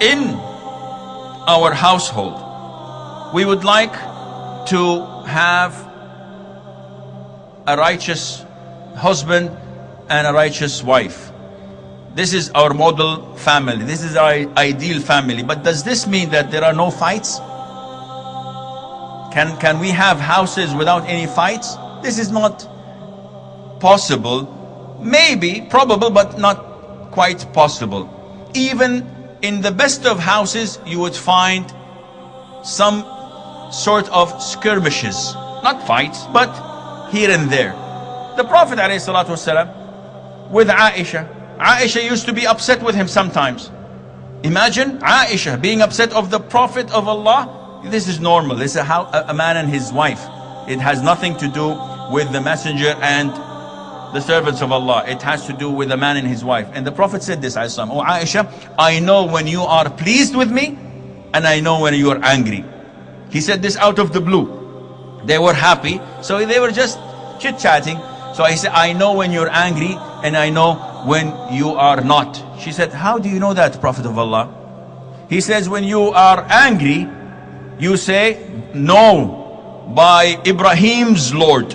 in our household, we would like to have a righteous husband and a righteous wife. This is our model family. This is our ideal family. But does this mean that there are no fights? Can we have houses without any fights? This is not possible. Maybe, probable, but not quite possible. Even in the best of houses, you would find some sort of skirmishes. Not fights, but here and there. The Prophet ﷺ with Aisha. Aisha used to be upset with him sometimes. Imagine Aisha being upset of the Prophet of Allah. This is normal. This is a man and his wife. It has nothing to do with the messenger and the servants of Allah. It has to do with the man and his wife. And the Prophet said this, "Oh Aisha, I know when you are pleased with me, and I know when you are angry." He said this out of the blue. They were happy, so they were just chit-chatting. So he said, "I know when you're angry, and I know when you are not." She said, "How do you know that, Prophet of Allah?" He says, "When you are angry, you say, 'No, by Ibrahim's Lord.'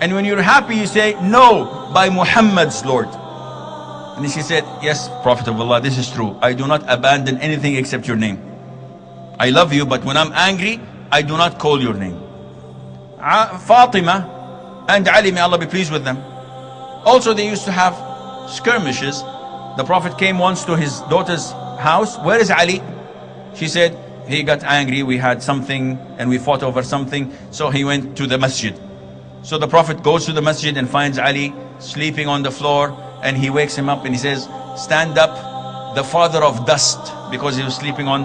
And when you're happy, you say, 'No, by Muhammad's Lord.'" And she said, "Yes, Prophet of Allah, this is true. I do not abandon anything except your name. I love you, but when I'm angry, I do not call your name." Fathima and Ali, may Allah be pleased with them, also they used to have skirmishes. The Prophet came once to his daughter's house. "Where is Ali?" She said, "He got angry, we had something and we fought over something, so he went to the masjid." So the Prophet goes to the masjid and finds Ali sleeping on the floor, and he wakes him up and he says, "Stand up, the father of dust," because he was sleeping on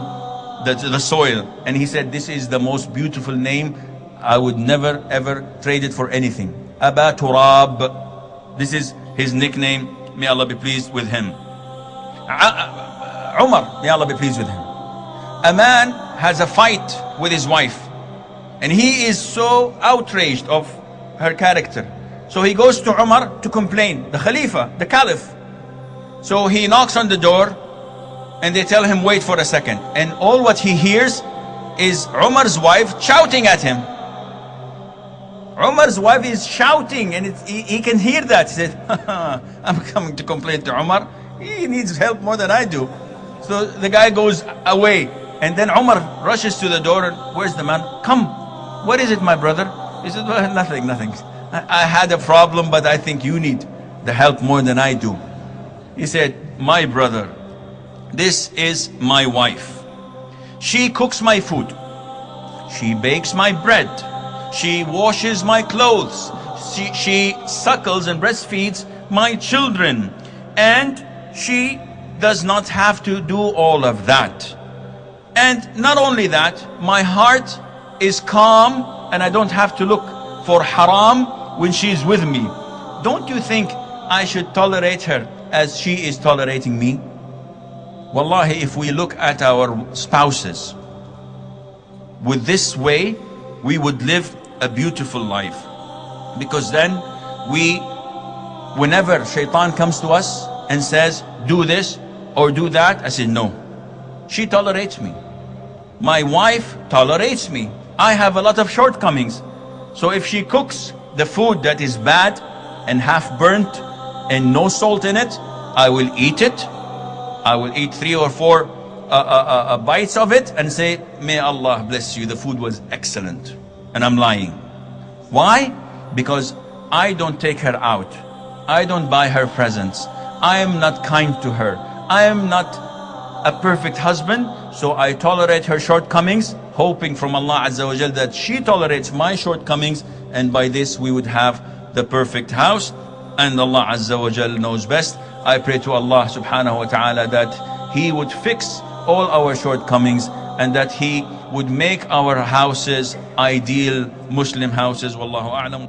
the soil. And he said, "This is the most beautiful name. I would never ever trade it for anything. Abaa Turaab." This is his nickname. May Allah be pleased with him. Umar, may Allah be pleased with him. A man has a fight with his wife, and he is so outraged of her character. So he goes to Umar to complain, the Khalifah, the Caliph. So he knocks on the door, and they tell him, "Wait for a second." And all what he hears is Umar's wife shouting at him. Umar's wife is shouting, and he can hear that. He said, "I'm coming to complain to Umar. He needs help more than I do." So the guy goes away, and then Umar rushes to the door. And "Where's the man? Come. What is it, my brother?" He said, "Well, nothing. I had a problem, but I think you need the help more than I do." He said, "My brother, this is my wife. She cooks my food. She bakes my bread. She washes my clothes. She suckles and breastfeeds my children. And she does not have to do all of that. And not only that, my heart is calm, and I don't have to look for haram when she is with me. Don't you think I should tolerate her as she is tolerating me?" Wallahi, if we look at our spouses with this way, we would live a beautiful life. Because then whenever Shaythan comes to us and says, "Do this or do that," I say, "No, she tolerates me. My wife tolerates me. I have a lot of shortcomings. So if she cooks the food that is bad and half burnt and no salt in it, I will eat it. I will eat 3 or 4 bites of it and say, 'May Allah bless you, the food was excellent.' And I'm lying. Why? Because I don't take her out. I don't buy her presents. I am not kind to her. I am not a perfect husband, so I tolerate her shortcomings, hoping from Allah Azzawajal that she tolerates my shortcomings, and by this we would have the perfect house. And Allah Azzawajal knows best. I pray to Allah subhanahu wa ta'ala that He would fix all our shortcomings, and that He would make our houses ideal Muslim houses. Wallahu a'lam.